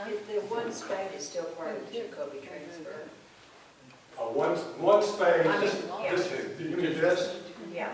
The one spade is still part of the Jacoby transfer. One spade, I mean, this, yeah. this, you mean this? Yeah.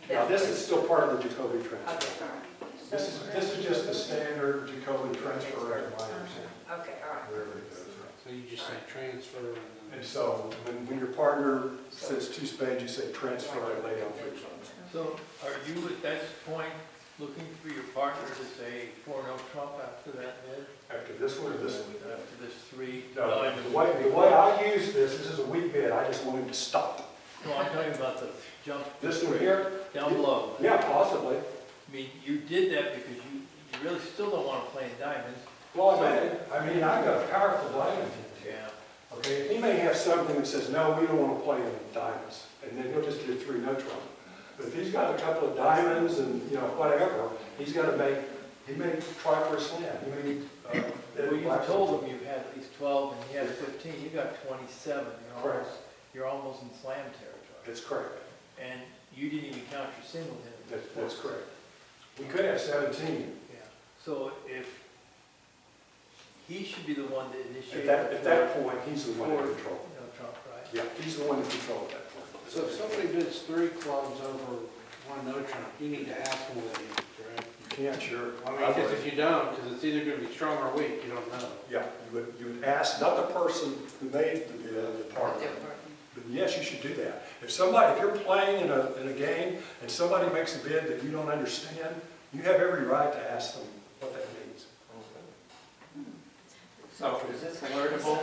Now, this is still part of the Jacoby transfer. Okay, all right. This is just the standard Jacoby transfer, as I understand, Okay, all right. wherever it goes. So you just say transfer and And then. so, when your partner says two spades, you say transfer and lay down three clubs. So are you at that point looking for your partner to say no trump after that bid? After this one or this one? After this three No, diamond? the way I use this is a weak bid, I just want him to stop. No, I'm talking about the jump. This one here? Down below. Yeah, possibly. I mean, you did that because you really still don't want to play in diamonds. Well, I mean, I've got a powerful diamond. Yeah. Okay, he may have something that says, no, we don't want to play in diamonds, and then he'll just do three no trump. But if he's got a couple of diamonds and, you know, whatever, he's got to make, he may try for a slam. He may, Well, you told him you had at least 12 and he had 15, you got 27. Correct. You're almost in slam territory. That's correct. And you didn't even count your single hit. That's correct. We could have 17. Yeah. So if he should be the one to initiate. At that point, he's the one in control. No trump, right? Yeah, he's the one in control at that point. So if somebody bids three clubs over one no trump, you need to ask them whether you, correct? You can't, sure. I mean, because if you don't, because it's either going to be strong or weak, you don't know. Yeah, you would ask, not the person who made the bid, the partner. But yes, you should do that. If you're playing in a game and somebody makes a bid that you don't understand, you have every right to ask them what that means. So is this alertable?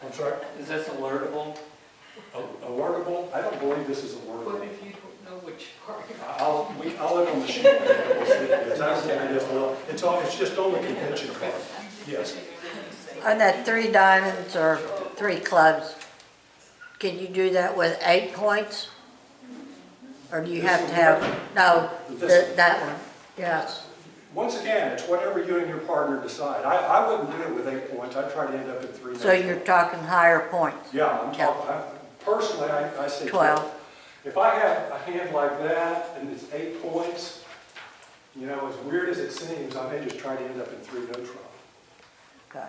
I'm sorry? Is this alertable? Alertable? I don't believe this is What alertable. if you don't know which part? I'll look on the sheet. We'll see if it is. I don't think it is. Well, it's just on the convention card. Yes. On that three diamonds or three clubs, can you do that with 8 points? Or do you have to have, no, that one, yes. Once again, it's whatever you and your partner decide. I wouldn't do it with 8 points. I'd try to end up at 3. So you're talking higher points? Yeah, I'm talking, personally, I say 12. If I have a hand like that and it's 8 points, you know, as weird as it seems, I may just try to end up in 3 no trump. Okay.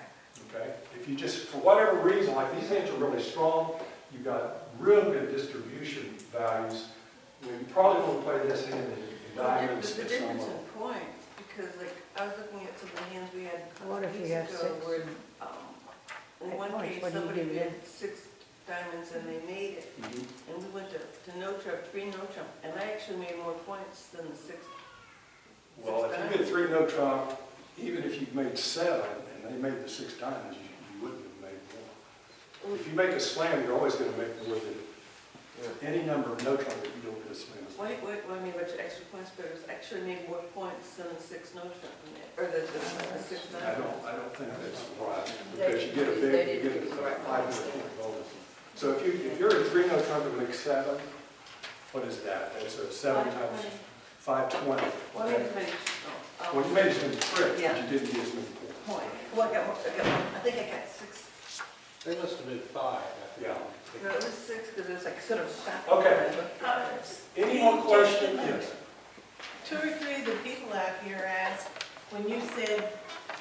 Okay? If you just, for whatever reason, like these hands are really strong, you've got real good distribution values, you know, you probably want to play this hand in diamonds The at difference some in level. points, because like, I was looking at some of the hands we had What if you weeks have ago 6? where, in Eight one points, case, what do you somebody do did then? 6 diamonds and they made it. Mhm. And we went to no trump, 3 no trump, and I actually made more points than the 6. Well, if you get 3 no trump, even if you've made 7 and they made the 6 diamonds, you wouldn't have made more. If you make a slam, you're always going to make more than any number of no trump if you don't get a slam. Wait, I mean, which extra points, but it was actually made more points than the 6 no trump, or the 6 I diamonds. don't think that's right, because you get a big, you get a 500 bonus. So if you're in 3 no trump and make 7, what is that? That's a 7 times 520. Well, I Okay. made as many, Well, you made as many tricks, Yeah. but you didn't get as many points. points. Well, I got more, I think I got 6. They must have been 5. Yeah. No, it was 6 because it was like sort of stacked. Okay. Any more questions? Yes. 2 or 3 of the people out here asked, when you said,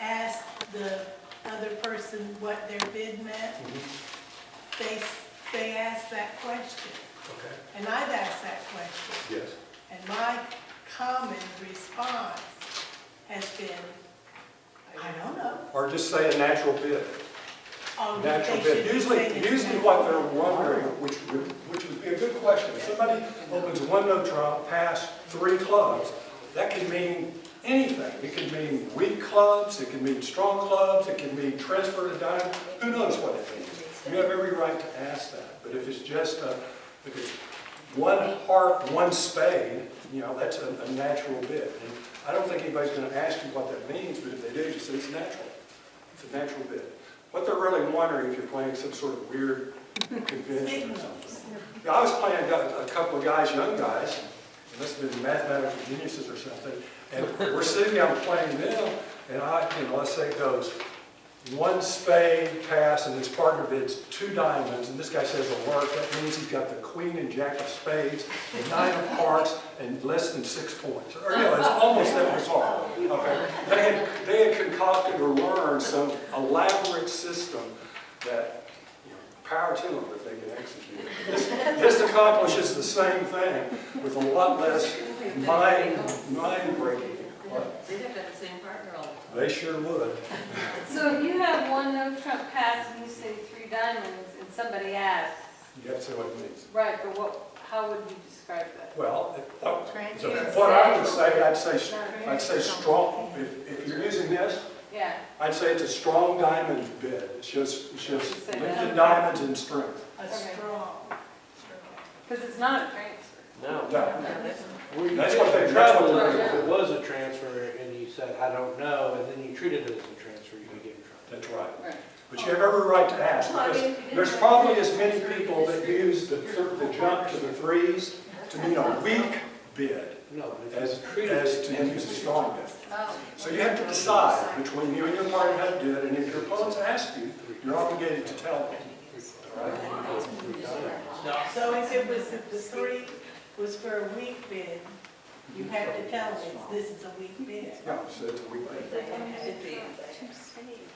ask the other person what their bid meant, they asked that question. Okay. And I've asked that question. Yes. And my common response has been, I don't know. Or just say a natural bid. Oh, Natural they bid. should be Usually saying it's what natural. they're wondering, which would be a good question. If somebody opens one no trump, pass 3 clubs, that can mean anything. It can mean weak clubs, it can mean strong clubs, it can mean transfer to diamond. Who knows what it means? You have every right to ask that. But if it's just if it's 1 heart, 1 spade, you know, that's a natural bid. And I don't think anybody's going to ask you what that means, but if they do, just say it's natural. It's a natural bid. What they're really wondering if you're playing some sort of weird convention or something. Yeah, I was playing a couple of guys, young guys, they must have been mathematical geniuses or something, and we're sitting down playing them, and let's say it goes 1 spade pass, and his partner bids 2 diamonds, and this guy says it'll work. That means he's got the queen and jack of spades, the 9 of hearts, and less than 6 points. Or, it's almost that bizarre. Okay, they had concocted or learned a system that, power to them if they can execute it. This accomplishes the same thing with a lot less mind breaking. They'd have to have the same partner all the time. They sure would. So if you have one no trump pass and you say 3 diamonds and somebody asks, You have to say what it means. right, but how would you describe that? Well, what I would say, I'd say strong. If you're using this, Yeah, I'd say it's a strong diamond bid. It shows lifted diamonds in strength. A strong. because it's not a transfer. No. No. That's what they Trouble trouble. is, if it was a transfer and you said, I don't know, and then you treated it as a transfer, you're gonna get in trouble. That's right. Right. But you have every right to ask, because there's probably as many people that use the jump to the threes to mean a weak bid No, but if as it's treated to use a strong bid. Oh. So you have to decide between you and your partner how to do it, and if your opponents ask you, you're obligated to tell them. All right? So if the 3 was for a weak bid, you have to tell them this is a weak bid. Yeah, so it's a weak bid. Okay.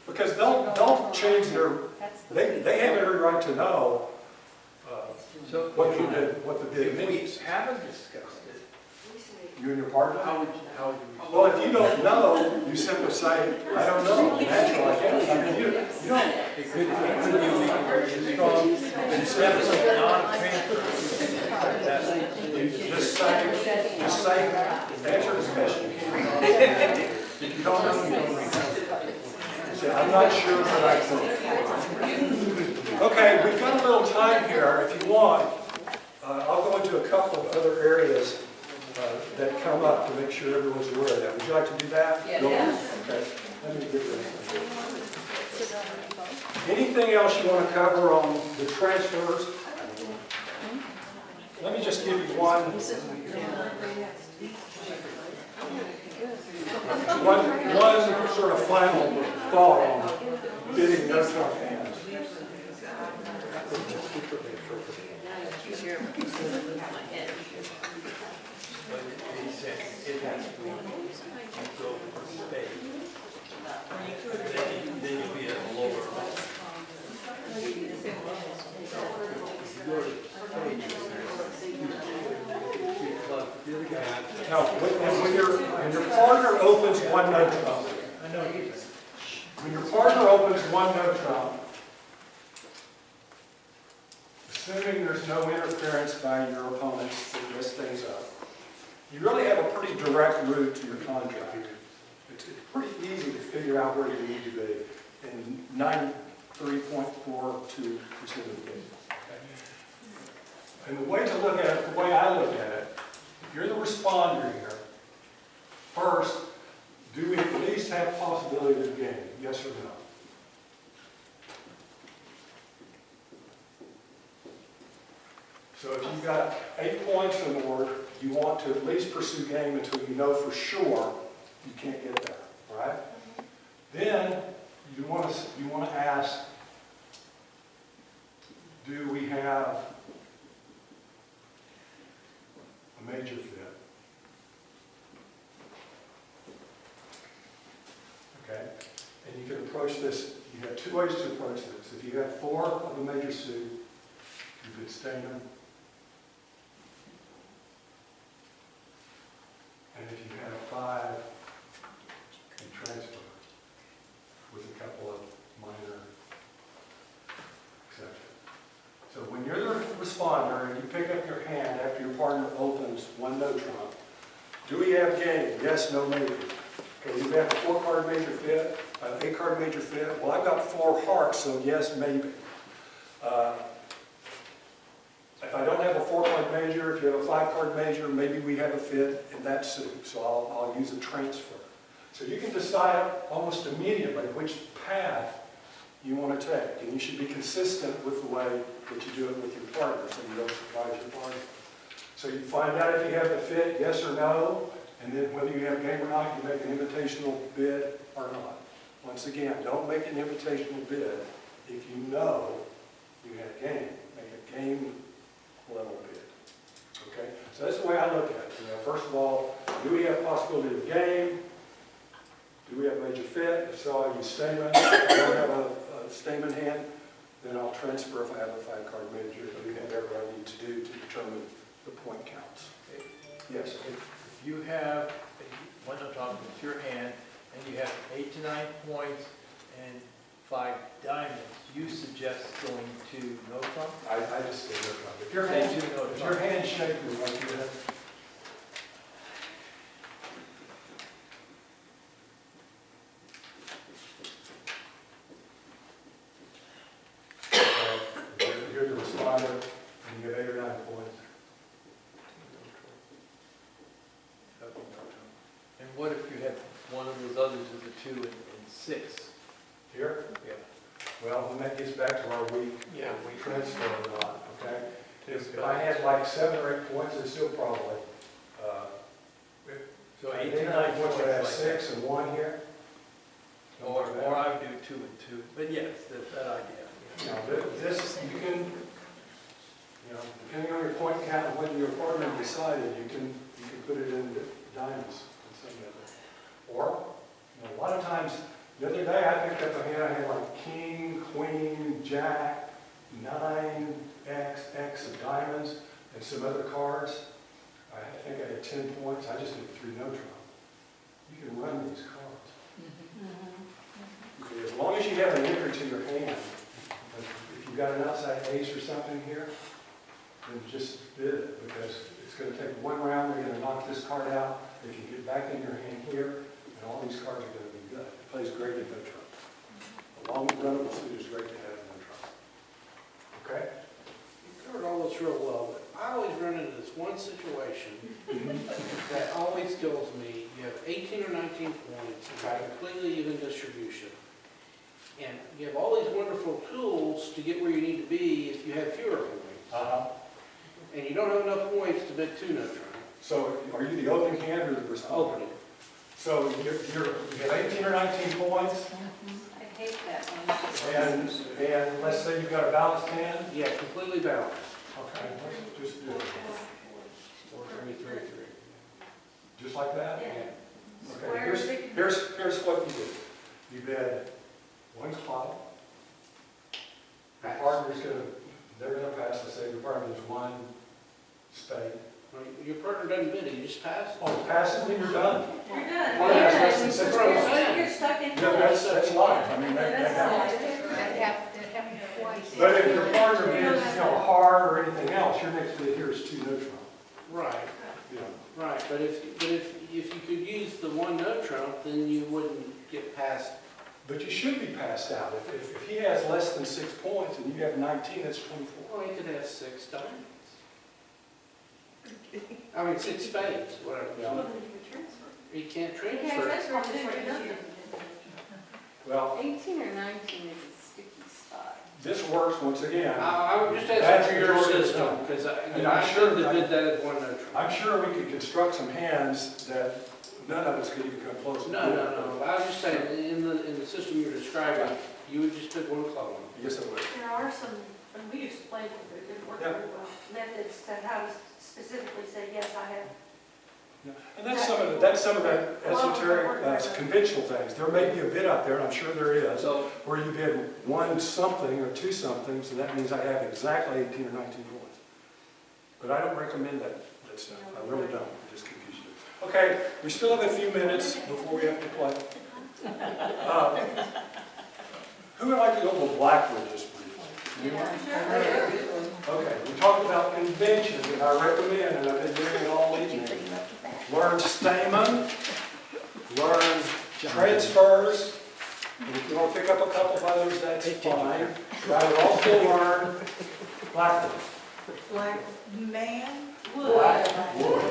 Because they'll change their, they have every right to know So what the bid if we means. haven't discussed it, You and your partner? how would you? Well, if you don't know, you simply say, I don't know. Naturally, I can't. I mean, you don't. It could be very strong, but it's definitely not a transfer. Just say, answer as best you can. If you don't know, you don't know. Say, I'm not sure, but I think. Okay, we've got a little time here. If you want, I'll go into a couple of other areas that come up to make sure everyone's aware of that. Would you like to do that? Yeah. Go on. Okay. Let me get this. Anything else you want to cover on the transfers? Let me just give you one sort of final thought on bidding no trump hands. But he said it has to be, go for state. Then you'll be at a lower level. Now, when your partner opens one no trump, when your partner opens one no trump, assuming there's no interference by your opponents that mess things up, you really have a pretty direct route to your contract. It's pretty easy to figure out where you need to be in 93.42% of the cases. And the way to look at it, the way I look at it, if you're the responder here, first, do we at least have possibility of gain? Yes or no? So if you've got 8 points in the board, you want to at least pursue game until you know for sure you can't get there, all right? Then you want to ask, do we have a major fit? Okay, and you can approach this, you have 2 ways to approach this. If you have 4 of a major suit, you could stain them. And if you have 5, you transfer with a couple of minor exceptions. So when you're the responder and you pick up your hand after your partner opens one no trump, do we have game? Yes, no, maybe. Okay, you have a 4-card major fit, an 8-card major fit. Well, I've got 4 hearts, so yes, maybe. If I don't have a 4-card major, if you have a 5-card major, maybe we have a fit in that suit, so I'll use a transfer. So you can decide almost immediately which path you want to take, and you should be consistent with the way that you do it with your partner, so you don't surprise your partner. So you find out if you have the fit, yes or no, and then whether you have game or not, you make an invitational bid or not. Once again, don't make an invitational bid if you know you have game. Make a game level bid. Okay? So that's the way I look at it. First of all, do we have possibility of game? Do we have major fit? If so, I use statement. If I don't have a Stamen hand, then I'll transfer if I have a 5-card manager, to do whatever I need to do to determine the point counts. Yes? If you have, one I'm talking, it's your hand, and you have 8 to 9 points and 5 diamonds, you suggest going to no trump? I just say no trump. If Say your hand shaking like you have, you're the responder, and you have 8 or 9 points. And what if you had one of those others with the 2 and 6? Here? Yeah. Well, when that gets back to our week, Yeah. we transfer or not, okay? If I had like 7 or 8 points, it's still probably, So I 8 think to I 9 would points have like 6 and 1 here. Or I would do 2 and 2, but yes, that idea. You know, this, you can, you know, depending on your point count and whether your partner decided, you can put it in diamonds and some of it. Or, you know, a lot of times, the other day I picked up a hand, I had like king, queen, jack, 9, X of diamonds, and some other cards. I think I had 10 points, I just did 3 no trump. You can run these cards. Okay, as long as you have an anchor to your hand, if you've got an outside ace or something here, then just bid it, because it's going to take 1 round, they're going to knock this card out, they can get back in your hand here, and all these cards are going to be good. It plays great in no trump. A long runnable suit is great to have in no trump. Okay? You covered all this real well, but I always run into this one situation that always kills me. You have 18 or 19 points, you have completely even distribution. And you have all these wonderful tools to get where you need to be if you have fewer points. And you don't have enough points to bid 2 no trump. So are you the opening hand or the responder? Opening. So you have 18 or 19 points, I hate that one. and let's say you've got a balanced hand. Yeah, completely balanced. Okay, let's just do it. 4, 3, 3, 3. Just like that? Yeah. Okay, here's what you do. You bid 1 club. Your partner's they're gonna pass, let's say your partner's 1 spade. Well, your partner doesn't bid, he just passes. Oh, it passes, then you're done. You're done. One has less than 6 That's what I'm points. saying. You're stuck in Yeah, time. that's life, I mean, that happens. But if your partner bids, hard or anything else, your next bid here is 2 no trump. Right, You know, right, but if you could use the 1 no trump, then you wouldn't get past. but you should be passed out. If he has less than 6 points and you have 19, that's 24. Well, he could have 6 diamonds. I mean, 6 spades, whatever. Yeah. He can't You can't transfer. transfer this right now. Well, 18 or 19 is a sticky spot. this works once again. I'm just That's asking for your majority of the system, time. because And I I'm sure should have that- bid that as 1 no trump. I'm sure we could construct some hands that none of us could even come close to. No, I was just saying, in the system you're describing, you would just pick 1 club on. Yes, it would. There are some, and we explained it, but it didn't work very well, methods to how to specifically say, yes, I have. Yeah. And that's some of the esoteric, conventional things. There may be a bid out there, and I'm sure there is, So, where you bid 1 something or 2 somethings, and that means I have exactly 18 or 19 points. But I don't recommend that stuff. I really don't. It just confuses you. Okay, we still have a few minutes before we have to play. Who would like to go over Blackwood just briefly? Anyone? Okay, we talked about convention, and I recommend, and I've been doing it all evening. Learn Stamen, learn transfers, and if you want to pick up a couple of others, that's fine. But I would also learn Blackwood. Black man, Blackwood.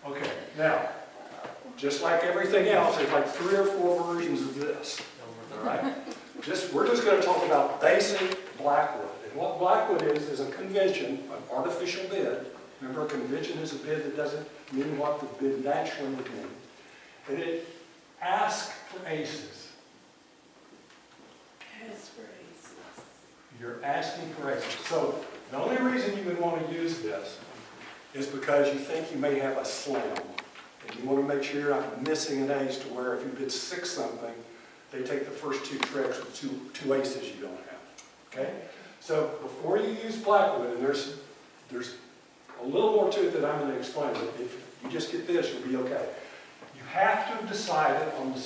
Okay, now, just like everything else, there's like 3 or 4 versions of this, all right? We're just going to talk about basic Blackwood. And what Blackwood is a convention, an artificial bid. Remember, a convention is a bid that doesn't mean what the bid naturally would mean. And it asks for aces. You're asking for aces. So the only reason you would want to use this is because you think you may have a slam. And you want to make sure you're not missing an ace to where if you bid 6 something, they take the first two tricks with two aces you don't have, okay? So before you use Blackwood, and there's a little more to it that I'm going to explain, but if you just get this, you'll be okay. You have to have decided on the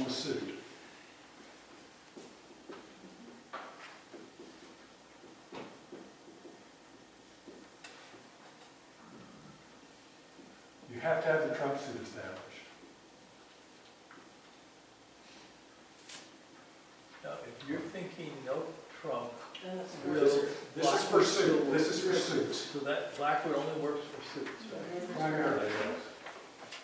suit. You have to have the trump suit established. Now, if you're thinking no trump, This is for suit. This is for suits. so that Blackwood only works for suits, right? Primarily, yes.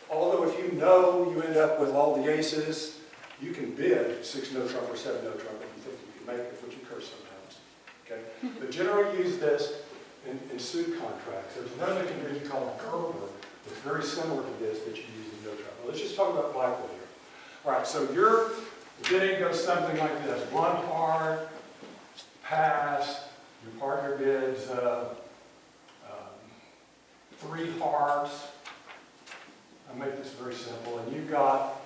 Although if you know you end up with all the aces, you can bid 6 no trump or 7 no trump if you think you can make it, which occurs sometimes. Okay? But generally use this in suit contracts. There's another convention called a Gerber that's very similar to this that you use in no trump. Well, let's just talk about Blackwood here. All right, so your bidding goes something like this. 1 heart, pass, your partner bids 3 hearts. I'll make this very simple, and you've got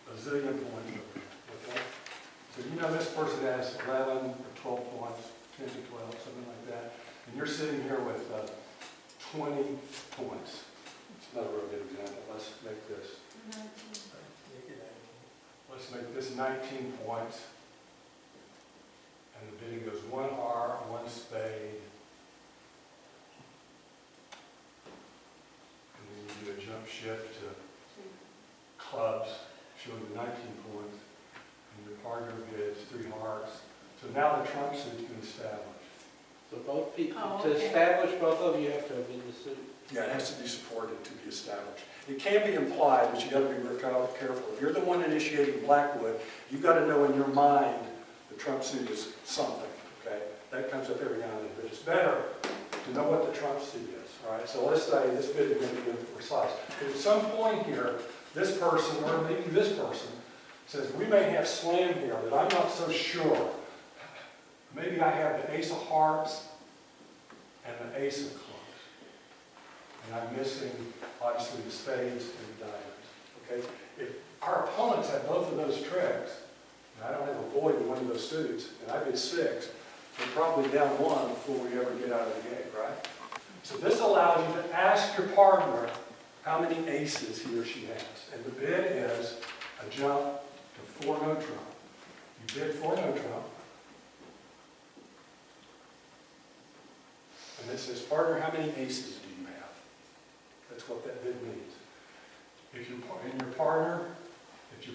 a zillion points over here, okay? So you know this person has 11 or 12 points, 10 to 12, something like that, and you're sitting here with 20 points. It's another real good example. Let's make this. Let's make this 19 points. And the bidding goes 1 heart, 1 spade. And then you do a jump shift to clubs, showing the 19 points. And your partner bids 3 hearts. So now the trump suit's been established. So both people, Oh, to okay. establish both of you have to have been the suit. Yeah, it has to be supported to be established. It can be implied, but you got to be real careful. If you're the one initiating Blackwood, you've got to know in your mind the trump suit is something, okay? That comes up every now and then, but it's better to know what the trump suit is, all right? So let's say this bid is going to be precise. But at some point here, this person, or maybe this person, says, we may have slam here, but I'm not so sure. Maybe I have the ace of hearts and the ace of clubs. And I'm missing, obviously, the spades and the diamonds, okay? If our opponents have both of those tricks, and I don't have a void in one of those suits, and I bid 6, we're probably down 1 before we ever get out of the gate, right? So this allows you to ask your partner how many aces he or she has. And the bid is a jump to 4 no trump. You bid 4 no trump. And it says, partner, how many aces do you have? That's what that bid means. If your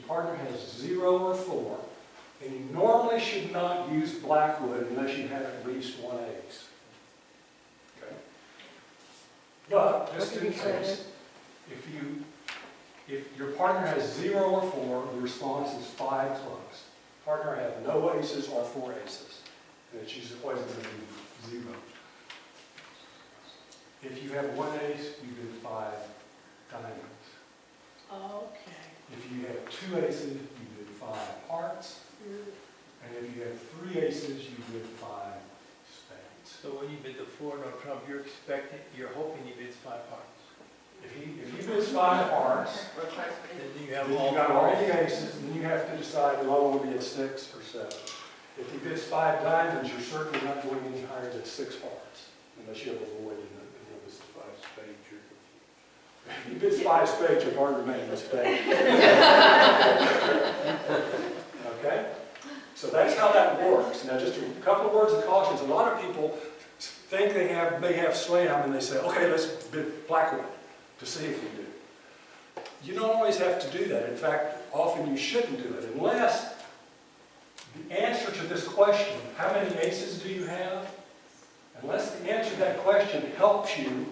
partner has 0 or 4, and you normally should not use Blackwood unless you have at least 1 ace. Okay? But just in case, if your partner has 0 or 4, the response is 5 clubs. Partner has no aces or 4 aces, and it's usually always going to be 0. If you have 1 ace, you bid 5 diamonds. Okay. If you have 2 aces, you bid 5 hearts. And if you have 3 aces, you bid 5 spades. So when you bid the 4 no trump, you're hoping he bids 5 hearts. If he bids 5 hearts, Then you then have you all got all the aces, and then you have to decide whether will be at 6 or 7. If he bids 5 diamonds, you're certainly not going any higher than 6 hearts, unless you have a void in this 5 spades. If he bids 5 spades, your partner made a mistake. Okay? So that's how that works. Now, just a couple of words of caution. A lot of people think they may have slam, and they say, okay, let's bid Blackwood to see if we do. You don't always have to do that. In fact, often you shouldn't do it unless the answer to this question, how many aces do you have? Unless the answer to that question helps you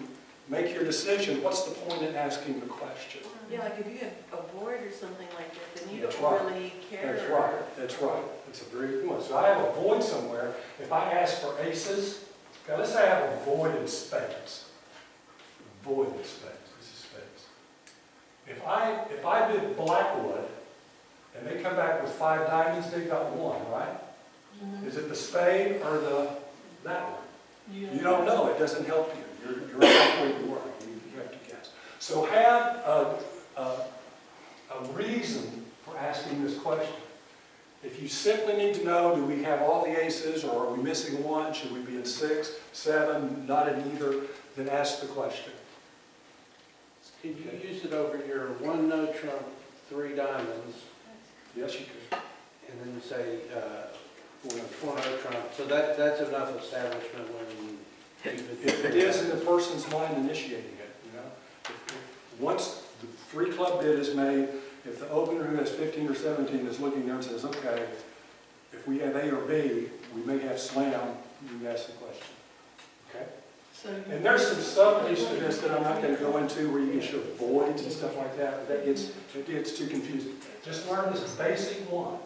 make your decision, what's the point in asking the question? Yeah, like if you have a void or something like that, then you That's don't right. really care. That's right, that's right. It's a very good one. So I have a void somewhere. If I ask for aces, okay, let's say I have a void in spades. A void in spades. This is spades. If I bid Blackwood, and they come back with 5 diamonds, they got 1, right? Is it the spade or that one? You don't know. It doesn't help you. You're right where you are. You have to guess. So have a reason for asking this question. If you simply need to know, do we have all the aces, or are we missing one? Should we be in 6, 7, not in either? Then ask the question. Could you use it over your one no trump, 3 diamonds, Yes, you could. and then say, 4 no trump? So that's enough establishment when If it is in the person's mind initiating it, you know? Once the 3 club bid is made, if the opener who has 15 or 17 is looking there and says, okay, if we have A or B, we may have slam, you ask the question. Okay? So you- And there's some subtleties to this that I'm not going to go into where you can show voids and stuff like that, but it gets too confusing. Just learn this basic one.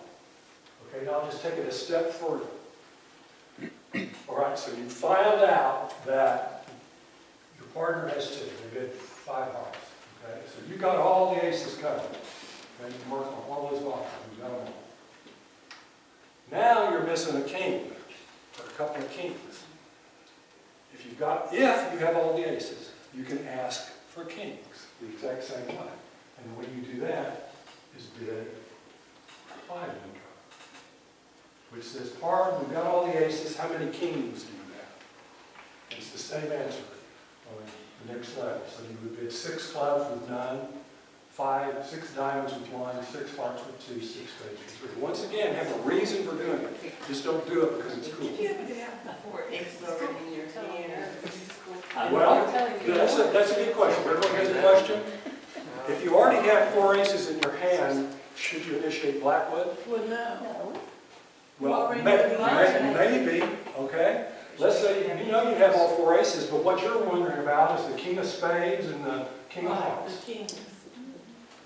Okay, now I'll just take it a step further. All right, so you find out that your partner has 2, they bid 5 hearts. Okay, so you got all the aces covered. Okay, you mark on all those boxes, you got them all. Now you're missing a king, or a couple of kings. If you have all the aces, you can ask for kings the exact same way. And the way you do that is bid 5 no trump, which says, pardon, we've got all the aces, how many kings do you have? And it's the same answer on the next level. So you would bid 6 clubs with none, 6 diamonds with 1, 6 hearts with 2, 6 spades with 3. Once again, have a reason for doing it. Just don't do it because it's cool. Did you ever have 4 aces already in your hand. Well, that's a good question. Everyone has a question? If you already have 4 aces in your hand, should you initiate Blackwood? well, no. Well, Already maybe, okay? Let's say you know you have all 4 aces, but what you're wondering about is the king of spades and the king of hearts. The kings.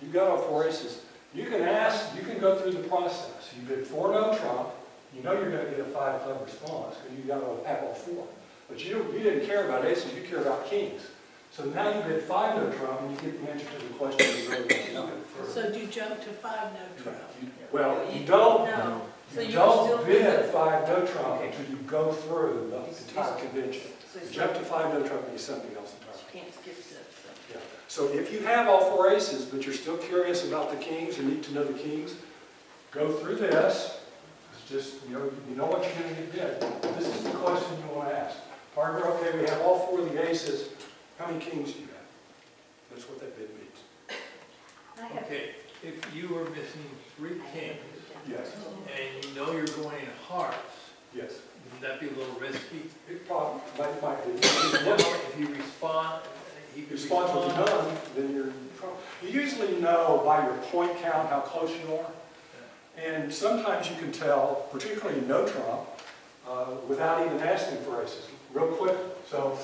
You've got all 4 aces. You can ask, you can go through the process. You bid 4 no trump, you know you're going to get a 5 club response because you've got to have all 4. But you didn't care about aces, you care about kings. So now you bid 5 no trump and you get the answer to the question you really want to know. So do you jump to 5 no trump? Well, you don't. No. So You you don't still bid bid 5 no trump until you go through the entire convention. So you Jump to 5 no trump means something else entirely. can't skip steps. Yeah. So if you have all 4 aces, but you're still curious about the kings or need to know the kings, go through this. It's just, you know what you're going to get bid. This is the question you want to ask. Partner, okay, we have all 4 of the aces. How many kings do you have? That's what that bid means. Okay, if you are missing 3 kings, Yes, and you know you're going in hearts, yes. wouldn't that be a little risky? It probably might be. If you respond, he could Response with respond. none, then you're in trouble. You usually know by your point count how close you are. And sometimes you can tell, particularly in no trump, without even asking for aces, real quick. So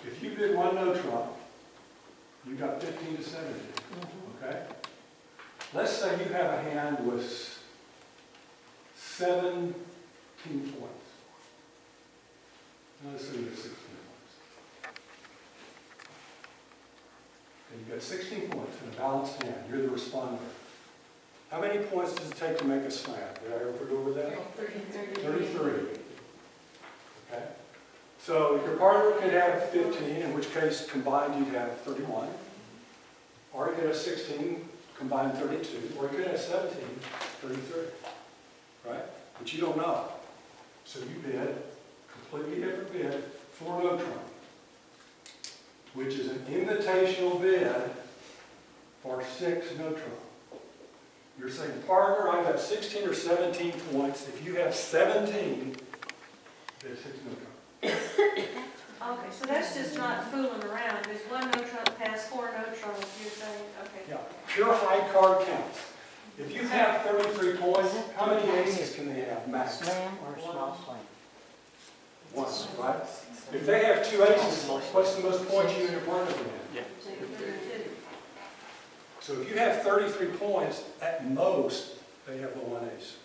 if you bid 1 no trump, you got 15 to 17, okay? Let's say you have a hand with 17 points. Let's say you have 16 points. Okay, you've got 16 points in a balanced hand. You're the responder. How many points does it take to make a slam? Did I ever go over that? 33. Okay. So your partner could have 15, in which case combined you'd have 31. Or you could have 16, combined 32. Or you could have 17, 33. Right? But you don't know. So you bid, completely different bid, 4 no trump, which is an invitational bid for 6 no trump. You're saying, partner, I've got 16 or 17 points. If you have 17, bid 6 no trump. Okay, so that's just not fooling around, there's 1 no trump pass, 4 no trump, you're saying, okay. Yeah, pure high card counts. If you have 33 points, how many aces can they have max? Slam or small slam? 1, right? If they have 2 aces, what's the most points you and your partner can have? So if you have 33 points, at most, they have the 1 ace.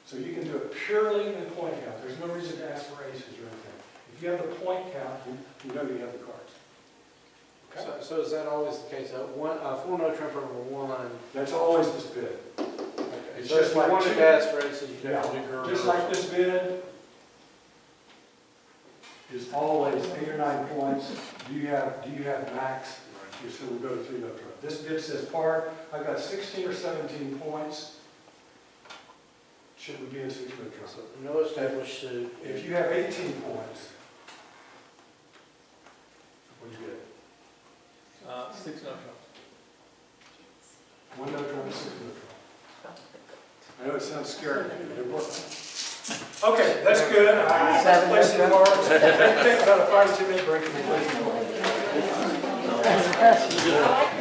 So you can do it purely in point count. There's no reason to ask for aces or anything. If you have the point count, you know you have the cards. Okay? So is that always the case? 4 no trump over 1. That's always this bid. It's So just if you like wanted two- to ask for aces, you'd Yeah, have to do girl. just like this bid is always 8 or 9 points. Do you have max? So we'll go to 3 no trump. This bid says par, I've got 16 or 17 points. should we be in six-no trump? So no established suit. If you have 18 points, what do you get? 6 no trump. One no trump, six-no trump. I know it sounds scary, but it works. Okay, that's good. I Seven place no it more. Take about a 5 to 10 minute break. And we'll